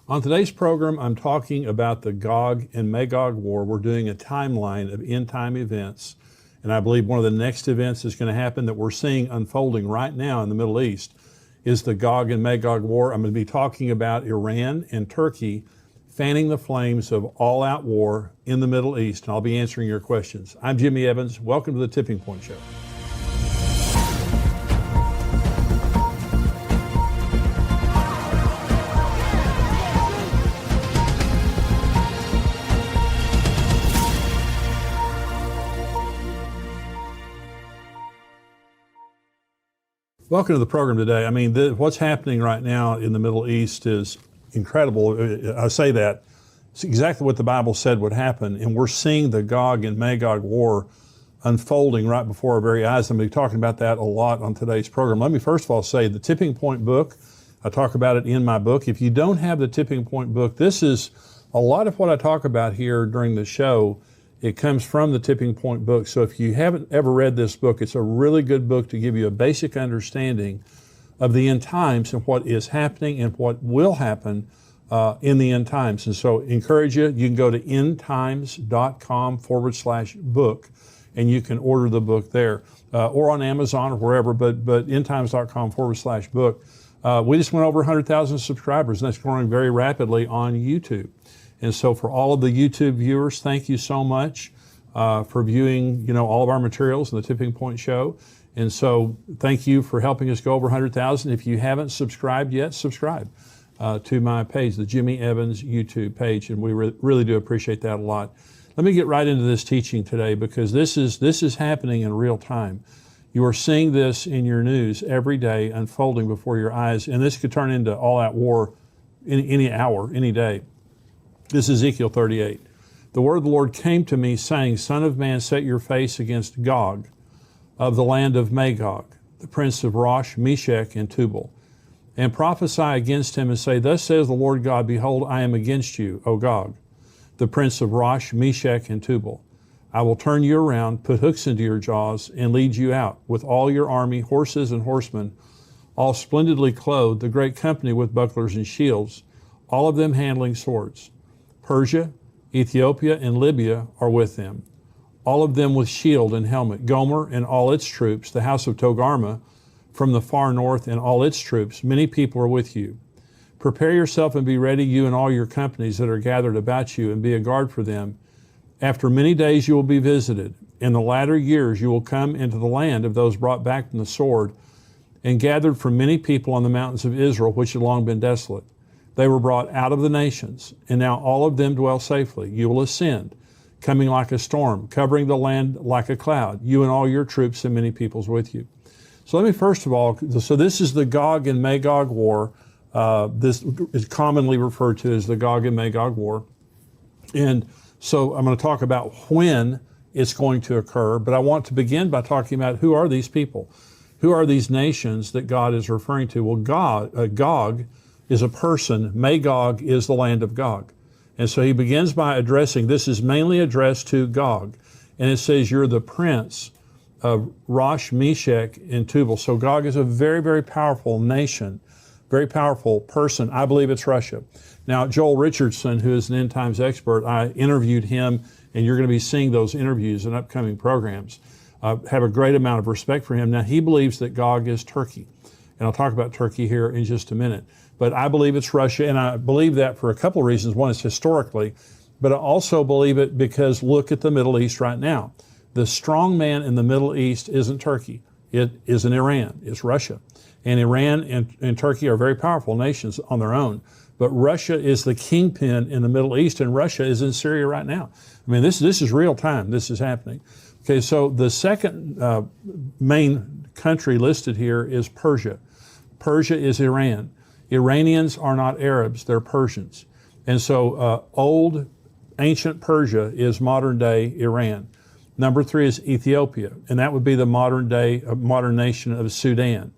On today's program, I'm talking about the Gog and Magog war. We're doing a timeline of end-time events, and I believe one of the next events that's going to happen that we're seeing unfolding right now in the Middle East is the Gog and Magog war. I'm going to be talking about Iran and Turkey fanning the flames of all-out war in the Middle East, and I'll be answering your questions. I'm Jimmy Evans. Welcome to the Tipping Point Show. Welcome to the program today. I mean, what's happening right now in the Middle East is incredible. I say that. It's exactly what the Bible said would happen, and we're seeing the Gog and Magog war unfolding right before our very eyes. I'm going to be talking about that a lot on today's program. Let me first of all say the Tipping Point book, I talk about it in my book. If you don't have the Tipping Point book, this is a lot of what I talk about here during the show. It comes from the Tipping Point book. So if you haven't ever read this book, it's a really good book to give you a basic understanding of the end times and what is happening and what will happen in the end times. And so encourage you, you can go to endtimes.com/book and you can order the book there or on Amazon or wherever, but endtimes.com/book. We just went over 100,000 subscribers, and that's growing very rapidly on YouTube. And so for all of the YouTube viewers, thank you so much for viewing, all of our materials in the Tipping Point Show. And so thank you for helping us go over 100,000. If you haven't subscribed yet, subscribe to my page, the Jimmy Evans YouTube page, and we really do appreciate that a lot. Let me get right into this teaching today because this is happening in real time. You are seeing this in your news every day unfolding before your eyes, and this could turn into all-out war any hour, any day. This is Ezekiel 38. The word of the Lord came to me, saying, Son of man, set your face against Gog of the land of Magog, the prince of Rosh, Meshech, and Tubal, and prophesy against him and say, Thus says the Lord God, Behold, I am against you, O Gog, the prince of Rosh, Meshech, and Tubal. I will turn you around, put hooks into your jaws, and lead you out with all your army, horses and horsemen, all splendidly clothed, the great company with bucklers and shields, all of them handling swords. Persia, Ethiopia, and Libya are with them, all of them with shield and helmet. Gomer and all its troops, the house of Togarmah from the far north and all its troops, many people are with you. Prepare yourself and be ready, you and all your companies that are gathered about you, and be a guard for them. After many days you will be visited. In the latter years you will come into the land of those brought back from the sword, and gathered from many people on the mountains of Israel, which had long been desolate. They were brought out of the nations, and now all of them dwell safely. You will ascend, coming like a storm, covering the land like a cloud, you and all your troops and many peoples with you. So let me first of all, so this is the Gog and Magog war. This is commonly referred to as the Gog and Magog war. And so I'm going to talk about when it's going to occur, but I want to begin by talking about who are these people? Who are these nations that God is referring to? Well, Gog is a person. Magog is the land of Gog. And so he begins by addressing, this is mainly addressed to Gog. And it says, you're the prince of Rosh, Meshech, and Tubal. So Gog is a very, very powerful nation, very powerful person. I believe it's Russia. Now, Joel Richardson, who is an end times expert, I interviewed him, and you're going to be seeing those interviews in upcoming programs. Have a great amount of respect for him. Now, he believes that Gog is Turkey. And I'll talk about Turkey here in just a minute. But I believe it's Russia, and I believe that for a couple of reasons. One is historically, but I also believe it because look at the Middle East right now. The strong man in the Middle East isn't Turkey. It isn't Iran. It's Russia. And Iran and Turkey are very powerful nations on their own. But Russia is the kingpin in the Middle East, and Russia is in Syria right now. I mean, this is real time. This is happening. Okay, so the second main country listed here is Persia. Persia is Iran. Iranians are not Arabs, they're Persians. And so old, ancient Persia is modern day Iran. Number 3 is Ethiopia, and that would be the modern nation of Sudan.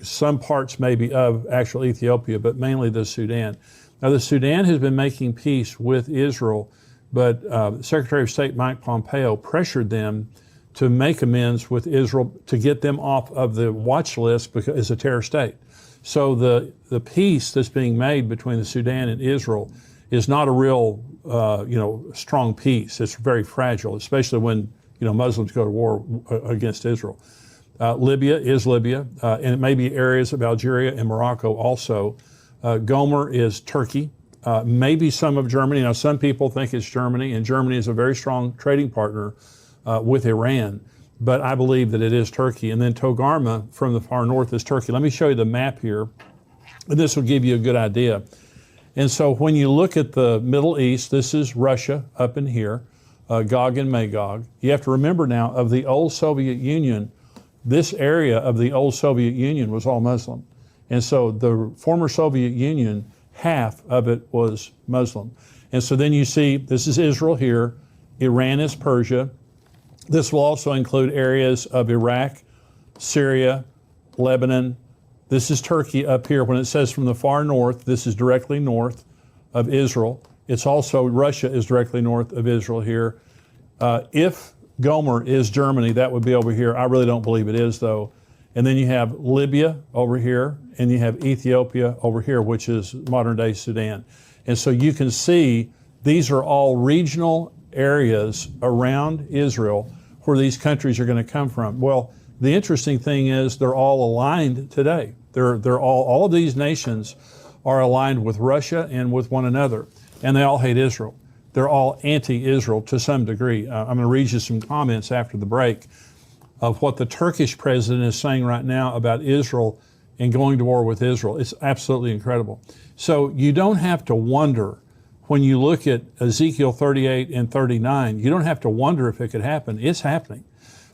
Some parts maybe of actual Ethiopia, but mainly the Sudan. Now the Sudan has been making peace with Israel, but Secretary of State Mike Pompeo pressured them to make amends with Israel to get them off of the watch list because it's a terror state. So the peace that's being made between the Sudan and Israel is not a real, strong peace. It's very fragile, especially when, Muslims go to war against Israel. Libya is Libya, and it may be areas of Algeria and Morocco also. Gomer is Turkey, maybe some of Germany. Now, some people think it's Germany, and Germany is a very strong trading partner with Iran, but I believe that it is Turkey. And then Togarma from the far north is Turkey. Let me show you the map here, and this will give you a good idea. And so when you look at the Middle East, this is Russia up in here, Gog and Magog. You have to remember now, of the old Soviet Union, this area of the old Soviet Union was all Muslim. And so the former Soviet Union, half of it was Muslim. And so then you see, this is Israel here, Iran is Persia. This will also include areas of Iraq, Syria, Lebanon. This is Turkey up here. When it says from the far north, this is directly north of Israel. It's also, Russia is directly north of Israel here. If Gomer is Germany, that would be over here. I really don't believe it is, though. And then you have Libya over here, and you have Ethiopia over here, which is modern-day Sudan. And so you can see these are all regional areas around Israel where these countries are going to come from. Well, the interesting thing is they're all aligned today. They're all of these nations are aligned with Russia and with one another, and they all hate Israel. They're all anti-Israel to some degree. I'm going to read you some comments after the break of what the Turkish president is saying right now about Israel and going to war with Israel. It's absolutely incredible. So you don't have to wonder when you look at Ezekiel 38 and 39, you don't have to wonder if it could happen. It's happening.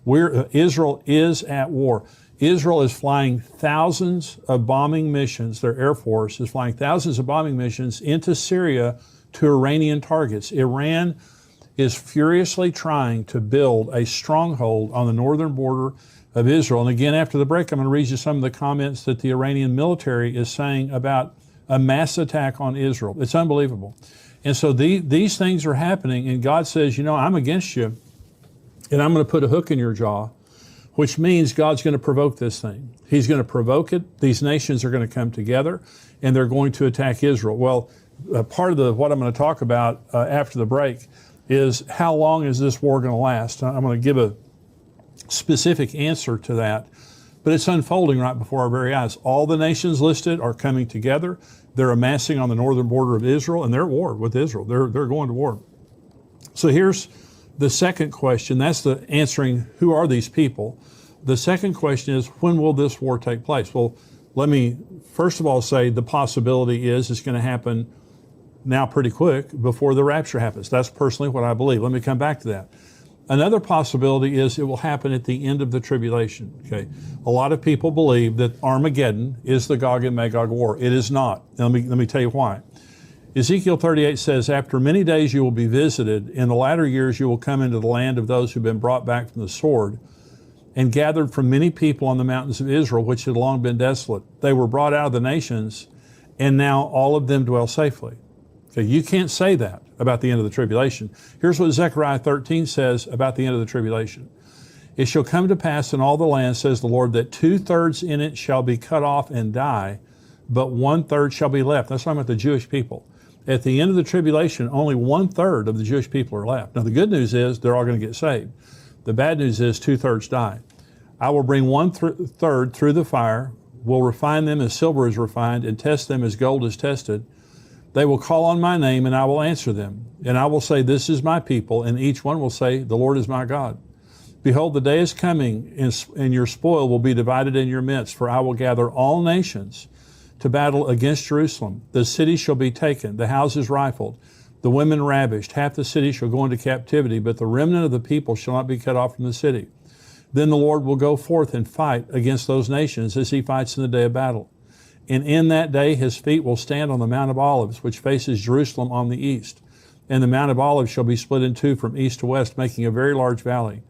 Israel is at war. Israel is flying thousands of bombing missions. Their Air Force is flying thousands of bombing missions into Syria to Iranian targets. Iran is furiously trying to build a stronghold on the northern border of Israel. And again, after the break, I'm going to read you some of the comments that the Iranian military is saying about a mass attack on Israel. It's unbelievable. And so these things are happening, and God says, I'm against you, and I'm going to put a hook in your jaw, which means God's going to provoke this thing. He's going to provoke it. These nations are going to come together, and they're going to attack Israel. Well, part of what I'm going to talk about after the break is how long is this war going to last? I'm going to give a specific answer to that, but it's unfolding right before our very eyes. All the nations listed are coming together. They're amassing on the northern border of Israel, and they're at war with Israel. They're going to war. So here's the second question. That's the answering who are these people. The second question is, when will this war take place? Well, let me first of all say the possibility is it's going to happen now pretty quick before the rapture happens. That's personally what I believe. Let me come back to that. Another possibility is it will happen at the end of the tribulation. Okay, a lot of people believe that Armageddon is the Gog and Magog war. It is not. Now, let me tell you why. Ezekiel 38 says, after many days you will be visited. In the latter years you will come into the land of those who have been brought back from the sword and gathered from many people on the mountains of Israel, which had long been desolate. They were brought out of the nations, and now all of them dwell safely. Okay, you can't say that about the end of the tribulation. Here's what Zechariah 13 says about the end of the tribulation. It shall come to pass in all the land, says the Lord, that 2/3 in it shall be cut off and die, but 1/3 shall be left. That's talking about the Jewish people. At the end of the tribulation, only 1/3 of the Jewish people are left. Now, the good news is they're all going to get saved. The bad news is 2/3 die. I will bring 1/3 through the fire, will refine them as silver is refined, and test them as gold is tested. They will call on my name, and I will answer them. And I will say, this is my people, and each one will say, the Lord is my God. Behold, the day is coming, and your spoil will be divided in your midst, for I will gather all nations to battle against Jerusalem. The city shall be taken, the houses rifled, the women ravished. Half the city shall go into captivity, but the remnant of the people shall not be cut off from the city. Then the Lord will go forth and fight against those nations as he fights in the day of battle. And in that day his feet will stand on the Mount of Olives, which faces Jerusalem on the east. And the Mount of Olives shall be split in two from east to west, making a very large valley.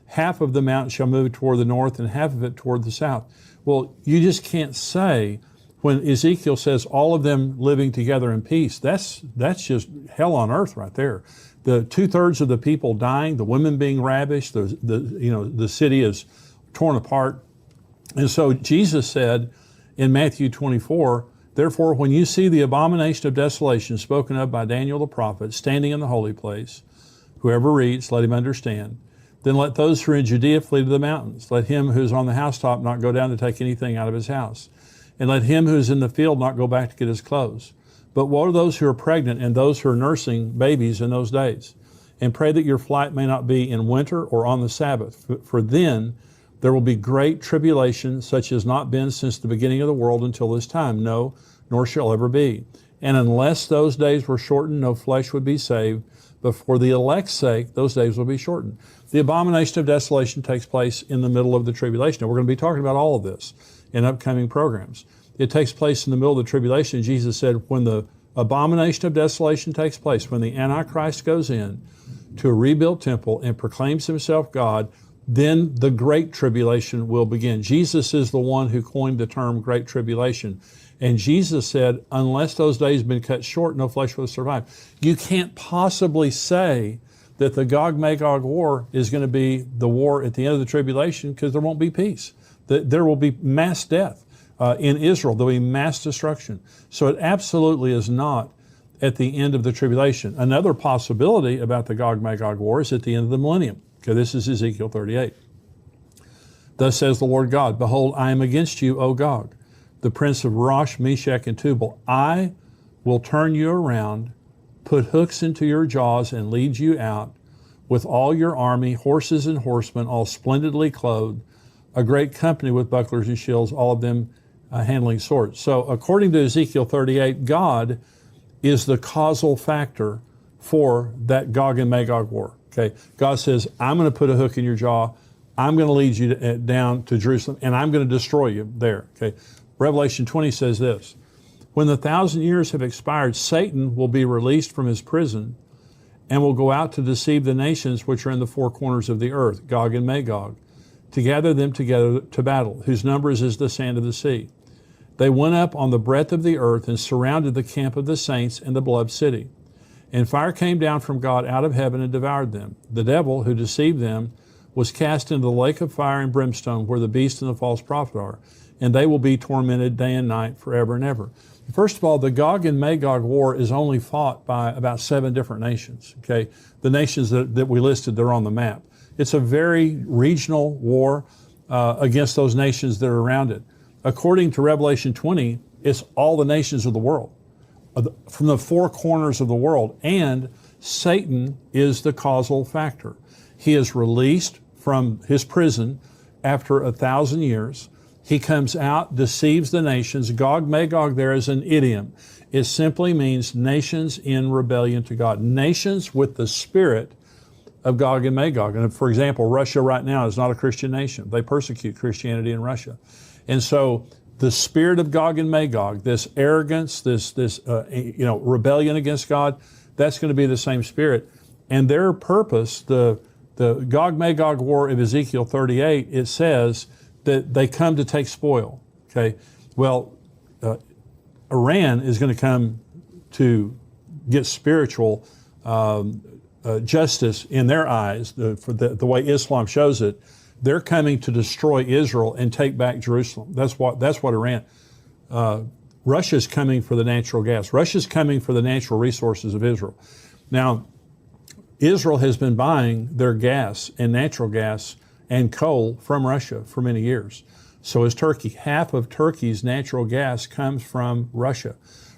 Half of the mountain shall move toward the north and half of it toward the south. Well, you just can't say when Ezekiel says all of them living together in peace. That's just hell on earth right there. The 2/3 of the people dying, the women being ravished, the city is torn apart. And so Jesus said in Matthew 24, therefore, when you see the abomination of desolation spoken of by Daniel the prophet standing in the holy place, whoever reads, let him understand. Then let those who are in Judea flee to the mountains. Let him who is on the housetop not go down to take anything out of his house. And let him who is in the field not go back to get his clothes. But woe to those who are pregnant and those who are nursing babies in those days. And pray that your flight may not be in winter or on the Sabbath. For then there will be great tribulation, such as not been since the beginning of the world until this time. No, nor shall ever be. And unless those days were shortened, no flesh would be saved. But for the elect's sake, those days will be shortened. The abomination of desolation takes place in the middle of the tribulation. Now, we're going to be talking about all of this in upcoming programs. It takes place in the middle of the tribulation. Jesus said, when the abomination of desolation takes place, when the Antichrist goes in to a rebuilt temple and proclaims himself God, then the great tribulation will begin. Jesus is the one who coined the term great tribulation. And Jesus said, unless those days have been cut short, no flesh will survive. You can't possibly say that the Gog-Magog war is going to be the war at the end of the tribulation, because there won't be peace. There will be mass death. In Israel, there'll be mass destruction. So it absolutely is not at the end of the tribulation. Another possibility about the Gog-Magog war is at the end of the millennium. Okay, this is Ezekiel 38. Thus says the Lord God, behold, I am against you, O Gog, the prince of Rosh, Meshach, and Tubal. I will turn you around, put hooks into your jaws, and lead you out with all your army, horses and horsemen, all splendidly clothed, a great company with bucklers and shields, all of them handling swords. So according to Ezekiel 38, God is the causal factor for that Gog and Magog war. Okay, God says, I'm going to put a hook in your jaw, I'm going to lead you down to Jerusalem, and I'm going to destroy you there. Okay, Revelation 20 says this, when the 1,000 years have expired, Satan will be released from his prison and will go out to deceive the nations which are in the four corners of the earth, Gog and Magog, to gather them together to battle, whose number is as the sand of the sea. They went up on the breadth of the earth and surrounded the camp of the saints and the beloved city. And fire came down from God out of heaven and devoured them. The devil who deceived them was cast into the lake of fire and brimstone, where the beast and the false prophet are, and they will be tormented day and night forever and ever. First of all, the Gog and Magog war is only fought by about 7 different nations. Okay, the nations that we listed, they're on the map. It's a very regional war against those nations that are around it. According to Revelation 20, it's all the nations of the world, from the four corners of the world, and Satan is the causal factor. He is released from his prison after 1,000 years. He comes out, deceives the nations. Gog, Magog there is an idiom. It simply means nations in rebellion to God. Nations with the spirit of Gog and Magog. And for example, Russia right now is not a Christian nation. They persecute Christianity in Russia. And so the spirit of Gog and Magog, this arrogance, this rebellion against God, that's going to be the same spirit. And their purpose, the Gog-Magog war of Ezekiel 38, it says that they come to take spoil. Okay, well, Iran is going to come to get spiritual justice in their eyes, for the way Islam shows it. They're coming to destroy Israel and take back Jerusalem. That's what Iran. Russia's coming for the natural gas. Russia's coming for the natural resources of Israel. Now, Israel has been buying their gas and natural gas and coal from Russia for many years. So is Turkey. Half of Turkey's natural gas comes from Russia.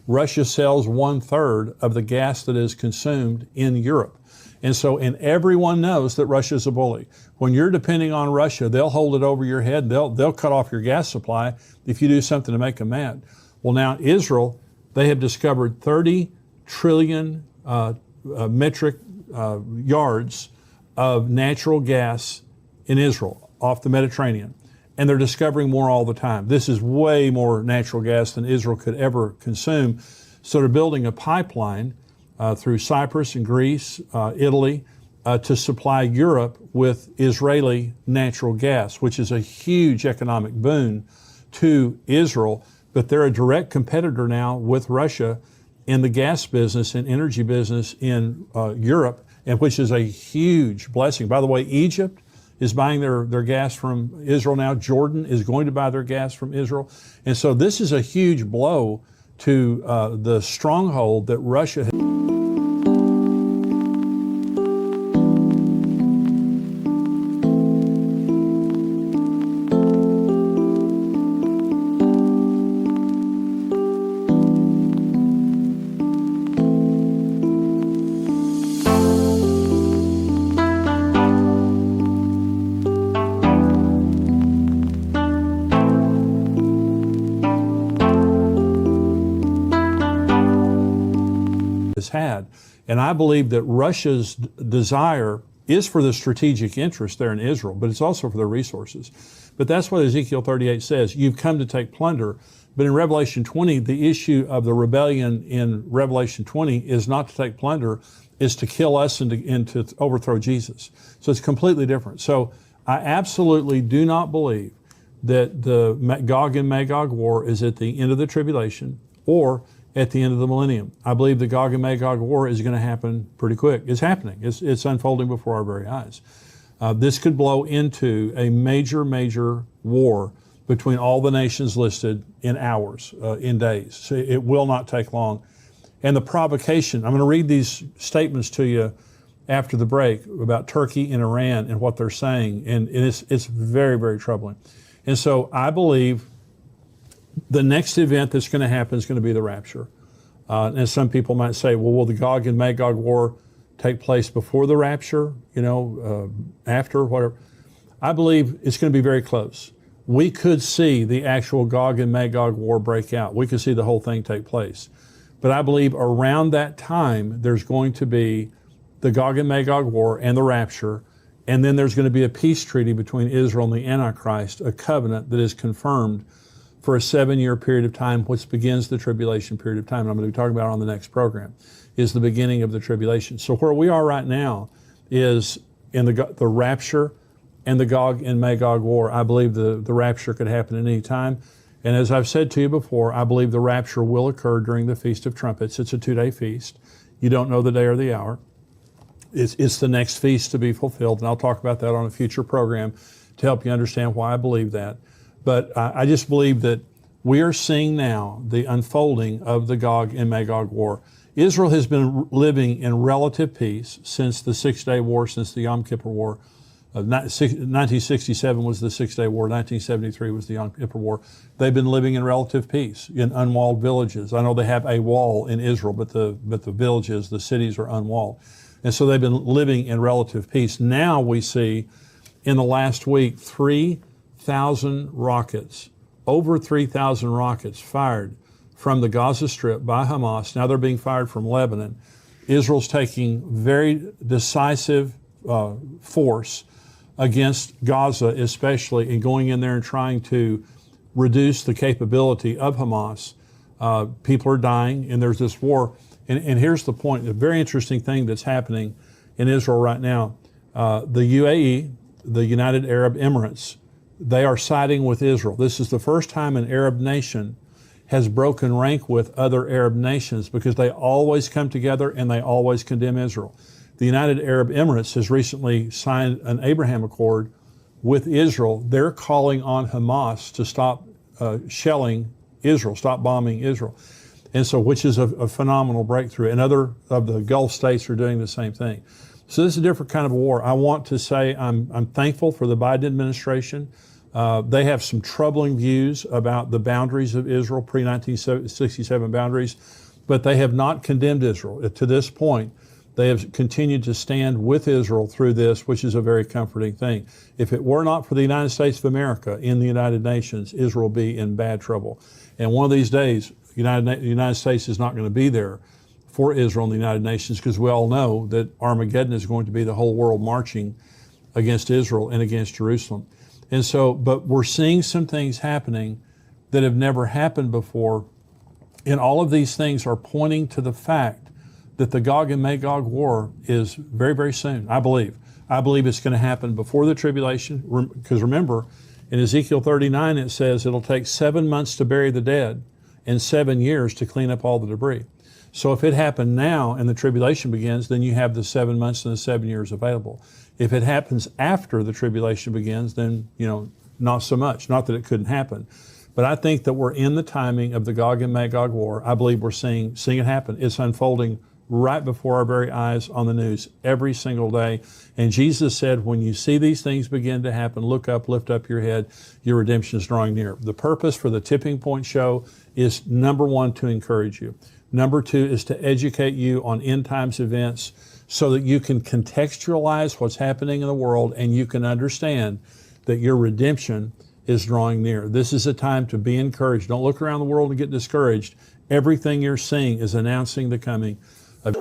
Russia sells 1/3 of the gas that is consumed in Europe. And everyone knows that Russia's a bully. When you're depending on Russia, they'll hold it over your head. They'll cut off your gas supply if you do something to make them mad. Well, now Israel, they have discovered 30 trillion metric yards of natural gas in Israel off the Mediterranean. And they're discovering more all the time. This is way more natural gas than Israel could ever consume. So they're building a pipeline through Cyprus and Greece, Italy, to supply Europe with Israeli natural gas, which is a huge economic boon to Israel. But they're a direct competitor now with Russia in the gas business and energy business in Europe, and which is a huge blessing. By the way, Egypt is buying their gas from Israel now. Jordan is going to buy their gas from Israel. And so this is a huge blow to the stronghold that Russia has had. And I believe that Russia's desire is for the strategic interest there in Israel, but it's also for their resources. But that's what Ezekiel 38 says. You've come to take plunder. But in Revelation 20, the issue of the rebellion in Revelation 20 is not to take plunder, is to kill us and to overthrow Jesus. So it's completely different. So I absolutely do not believe that the Gog and Magog war is at the end of the tribulation or at the end of the millennium. I believe the Gog and Magog war is going to happen pretty quick. It's happening. It's unfolding before our very eyes. This could blow into a major, major war between all the nations listed in hours, in days. So it will not take long. And the provocation, I'm going to read these statements to you after the break about Turkey and Iran and what they're saying, and it's very, very troubling. And so I believe the next event that's going to happen is going to be the rapture. And some people might say, well, will the Gog and Magog war take place before the rapture, after, whatever? I believe it's going to be very close. We could see the actual Gog and Magog war break out. We could see the whole thing take place. But I believe around that time, there's going to be the Gog and Magog war and the rapture, and then there's going to be a peace treaty between Israel and the Antichrist, a covenant that is confirmed for a 7-year period of time, which begins the tribulation period of time. And I'm going to be talking about it on the next program, is the beginning of the tribulation. So where we are right now is in the rapture and the Gog and Magog war. I believe the rapture could happen at any time. And as I've said to you before, I believe the rapture will occur during the Feast of Trumpets. It's a 2-day feast. You don't know the day or the hour. It's the next feast to be fulfilled, and I'll talk about that on a future program to help you understand why I believe that. But I just believe that we are seeing now the unfolding of the Gog and Magog war. Israel has been living in relative peace since the 6-day war, since the Yom Kippur War. 1967 was the 6-day war. 1973 was the Yom Kippur War. They've been living in relative peace in unwalled villages. I know they have a wall in Israel, but the villages, the cities are unwalled. And so they've been living in relative peace. Now we see in the last week 3,000 rockets, over 3,000 rockets fired from the Gaza Strip by Hamas. Now they're being fired from Lebanon. Israel's taking very decisive force against Gaza especially, and going in there and trying to reduce the capability of Hamas. People are dying, and there's this war. And here's the point, a very interesting thing that's happening in Israel right now. The UAE, the United Arab Emirates, they are siding with Israel. This is the first time an Arab nation has broken rank with other Arab nations, because they always come together and they always condemn Israel. The United Arab Emirates has recently signed an Abraham Accord with Israel. They're calling on Hamas to stop shelling Israel, stop bombing Israel. And so, which is a phenomenal breakthrough. And other of the Gulf states are doing the same thing. So this is a different kind of a war. I want to say I'm thankful for the Biden administration. They have some troubling views about the boundaries of Israel, pre-1967 boundaries, but they have not condemned Israel. To this point, they have continued to stand with Israel through this, which is a very comforting thing. If it were not for the United States of America in the United Nations, Israel would be in bad trouble. And one of these days, the United States is not going to be there for Israel in the United Nations, because we all know that Armageddon is going to be the whole world marching against Israel and against Jerusalem. And so, but we're seeing some things happening that have never happened before. And all of these things are pointing to the fact that the Gog and Magog war is very, very soon, I believe. I believe it's going to happen before the tribulation, because remember, in Ezekiel 39, it says it'll take 7 months to bury the dead and 7 years to clean up all the debris. So if it happened now and the tribulation begins, then you have the 7 months and the 7 years available. If it happens after the tribulation begins, then, not so much. Not that it couldn't happen. But I think that we're in the timing of the Gog and Magog war. I believe we're seeing it happen. It's unfolding right before our very eyes on the news every single day. And Jesus said, when you see these things begin to happen, look up, lift up your head, your redemption is drawing near. The purpose for the Tipping Point Show is, number one, to encourage you. Number two is to educate you on end times events so that you can contextualize what's happening in the world and you can understand that your redemption is drawing near. This is a time to be encouraged. Don't look around the world and get discouraged. Everything you're seeing is announcing the coming of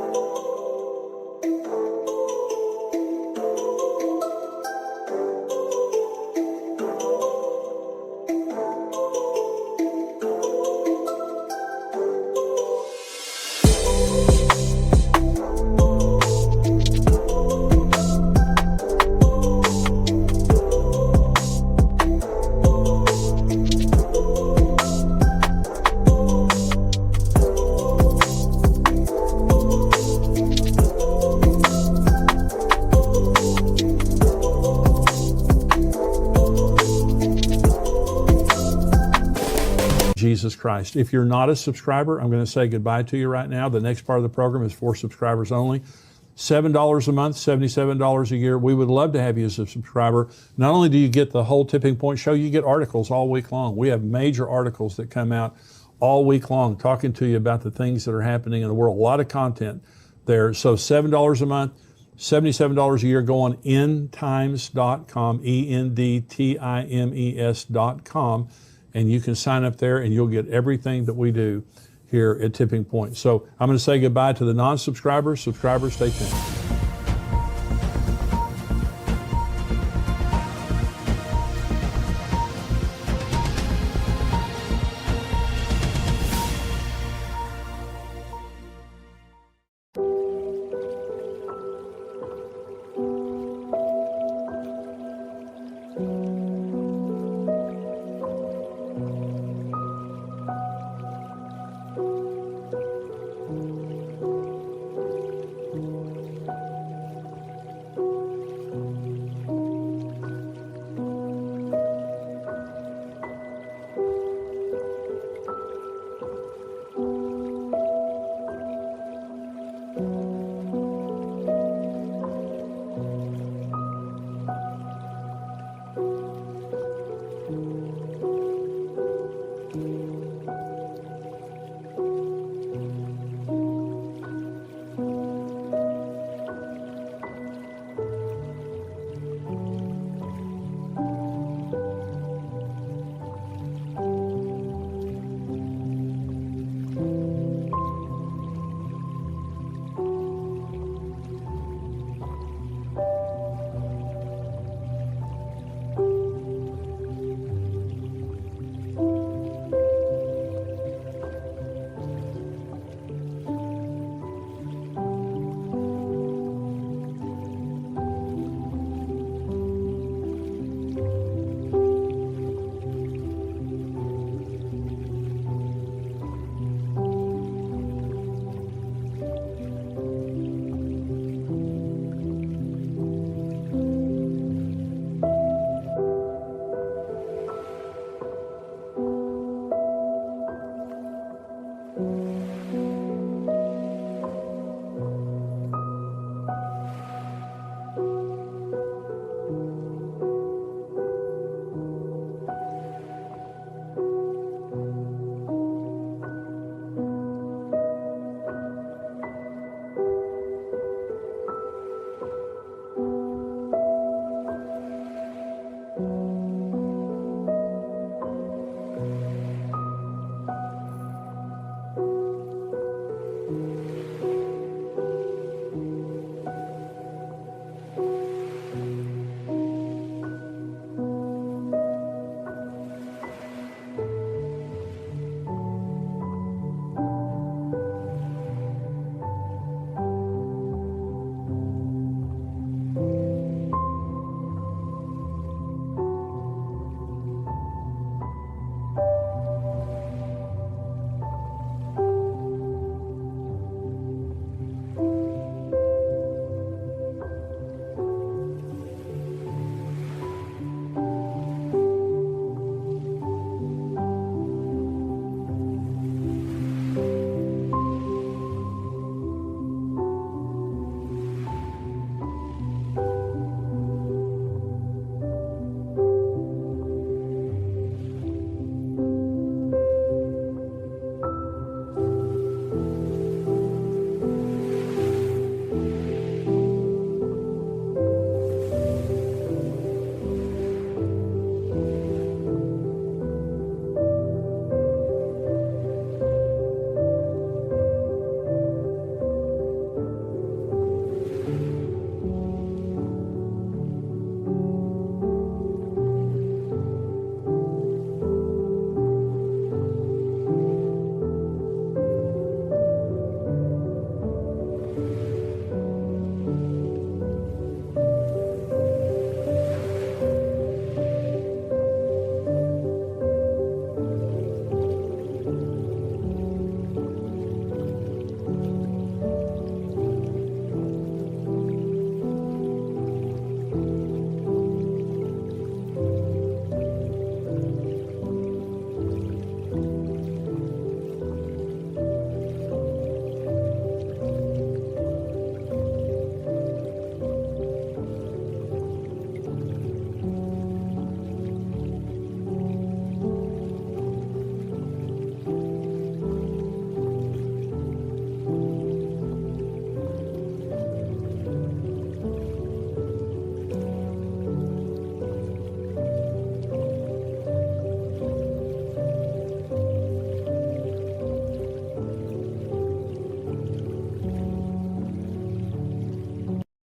Jesus Christ. If you're not a subscriber, I'm going to say goodbye to you right now. The next part of the program is for subscribers only. $7 a month, $77 a year. We would love to have you as a subscriber. Not only do you get the whole Tipping Point Show, you get articles all week long. We have major articles that come out all week long talking to you about the things that are happening in the world. A lot of content there. So $7 a month, $77 a year. Go on endtimes.com, endtimes.com, and you can sign up there and you'll get everything that we do here at Tipping Point. So I'm going to say goodbye to the non-subscribers. Subscribers, stay tuned.